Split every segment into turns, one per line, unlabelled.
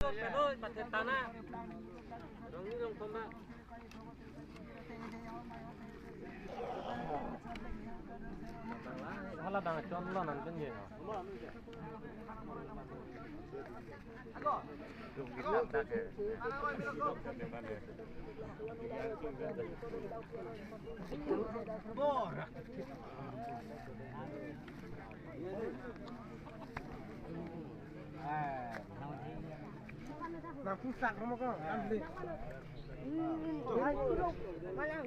Pero pakai tanah. Dong ini dong pernah. Hala dah contoh nanti ni.
Nah, pusat kamu kau ambil.
Coba yang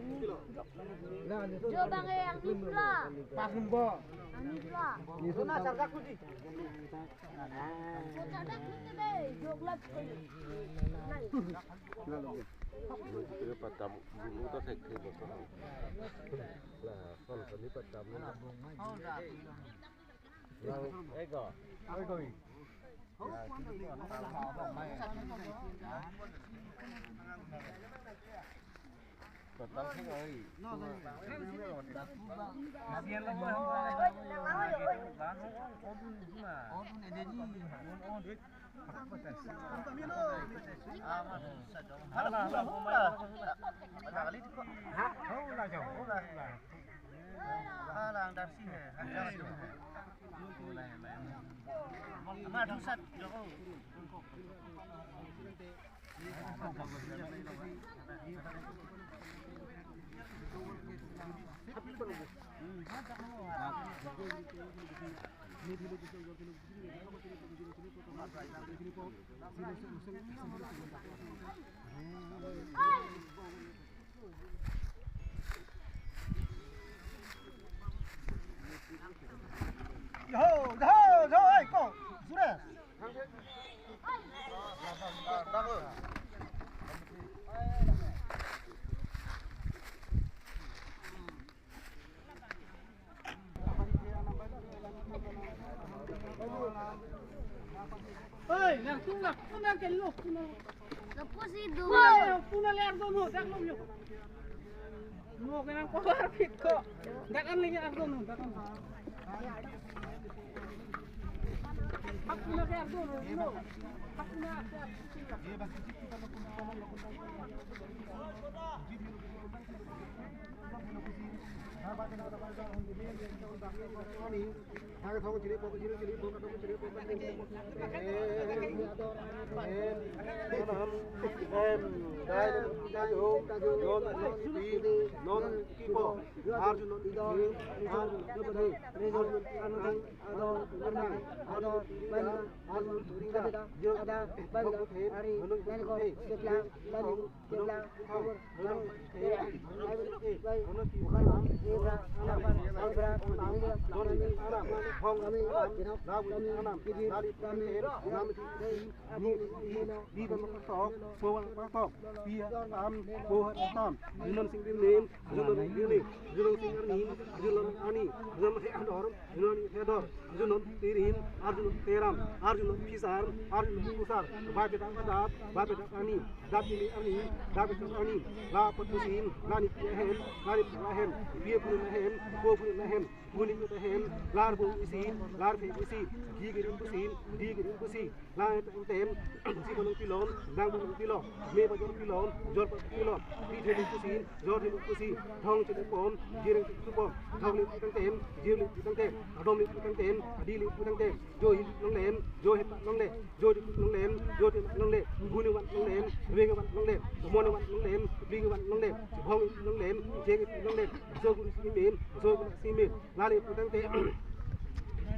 ni pula.
Pas numbo.
Ani pula.
Ni sana sardak tu di.
Sardak tu deh. Joglat tu.
Itu padam dulu tu saya kira betul. Lah, kalau ini padam ni. Yang ego.
Ego.
Betul sih oi.
Kau sudah. Oi, nak tunggu, tunggu kello, tunggu.
Lepas itu.
Tunggu lihat dulu, dak lu. Mau kena keluar fit kok. Dak kan lihat dulu, dak kan. Aku nak lihat dulu. Aku nak lihat.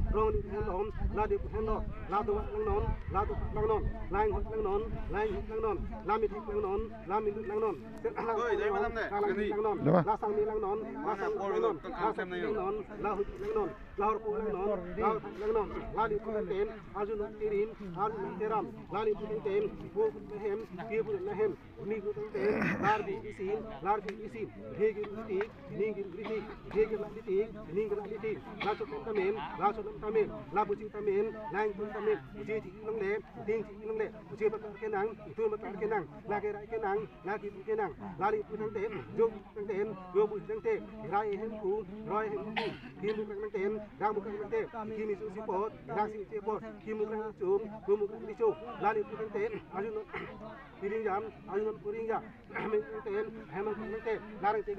Rong di non, la di non, la do non, la do non, lain non, lain non, la mi non, la mi non. Oi, dai malam ne. La sang mi non, la sang non, la sang non, la hu non, la hor pu non, la non, la di tem, arjun tirin, arjun teram, la di tem, pu hem, pi pu hem, ni pu tem, lar di isin, hegi ti, ningi griti, hegi la di ti, ningi la di ti, la so tamen, la so tamen, la bu ting tamen, nang pun tamen, ji ti long le, ting ti long le, ji ba ke nang, tu ba ke nang, la ke ra ke nang, la ki ke nang, la li pu tang tem, jo tang tem, jo bu tang tem, rai hem ku, roi hem ku, tim bu tang tem, đang một cái tệ khi mình sự support đang sự support khi một cái chùm cùng một cái chùm là đi cái tệ ajun piring jam ajun piring jam mình cái tệ hay mình cái tệ là cái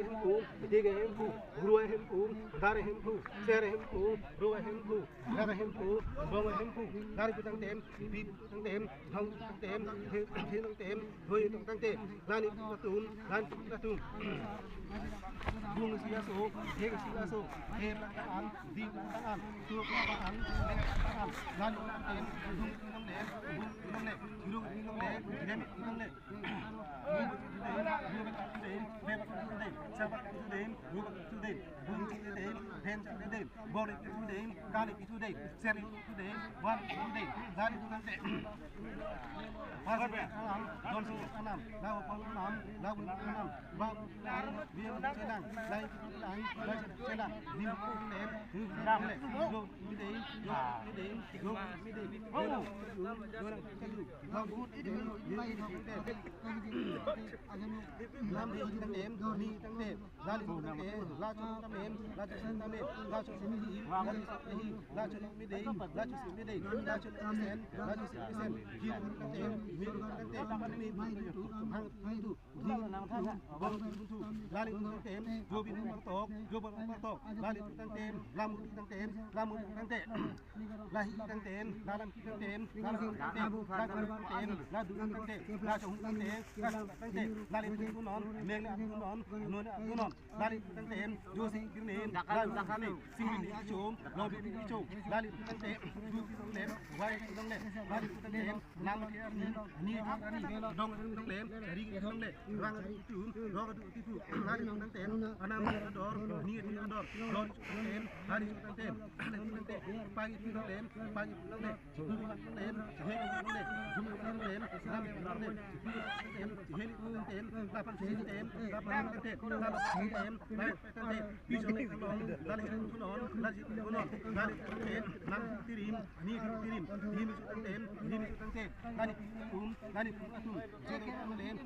hem ku guru hem ku dar hem ku ser hem ku ro hem ku dar hem ku bong hem ku dar cái tang tem pi tang tem hong tang tem thế tang tem thôi tang tem là đi cái tùm buông sia số thế cái sia số thế là các anh đi các anh chưa các anh lên các anh lan tiền dùng trong lễ dùng trong lễ đem trong lễ làm đi tăng đếm đi tăng đếm ra đi tăng đếm ra cho tăng đếm ra cho tăng đếm ra cho sinh đi ra cho mi đi ra cho sinh mi đi ra cho sen ra cho sinh sen đi tăng đếm mi tăng đếm mi hàng tu đi làm thang vâng tu ra đi tăng đếm vô bị mất tóc ra đi tăng đếm làm tăng đếm làm tăng đếm là tăng đếm là làm tăng đếm là tăng đếm là tăng đếm là đủ tăng đếm là cho tăng đếm là tăng đếm là đi tu nón men là tu nón nón tu nón là đi tăng đếm vô sinh cái nền là tăng khăn này sinh mình đi chôm lo bị đi chôm là đi tăng đếm vô tăng đếm quay tăng đếm là đi tăng đếm làm cái ni đông tăng đếm đi cái tăng đếm rang cái tu lo cái tu là đi tăng đếm anh em đó ni đi đó lo tăng đếm là đi tăng đếm tăng đếm pagi tăng đếm pagi tăng đếm tăng đếm thế tăng đếm chúng tăng đếm làm tăng đếm tăng đếm thế tăng đếm là phần thế đếm là phần tăng đếm là tăng đếm là tăng đếm ví dụ như tăng đếm là đi tu nón là đi tu nón là đi tăng đếm năm tirim ni tirim ni mi tăng đếm ni mi tăng đếm là đi là đi thế tăng đếm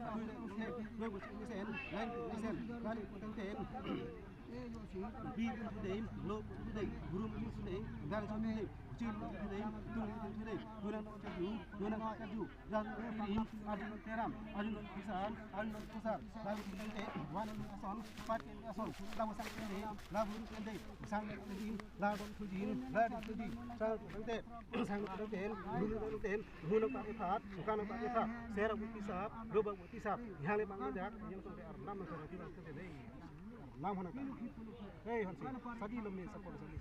rồi của chúng sen lên sen là đi tăng đếm đi tu đếm lô tu đếm guru tu đếm gan tu đếm chin tu đếm tung tu đếm durang chaju ra tirim ajun teram ajun pisan ajun pusar lalu tente wan ason pat ason lamu sang tente lamu tente sang tente la don tujin la di tuji sang tente sang tente mulu tente mulu pak ifat bukan pak ifat sera pisap loba pisap yang le bang dak yang sampai arnam sampai tidak tente nam hana hey hansi sadi lemne sapor sadi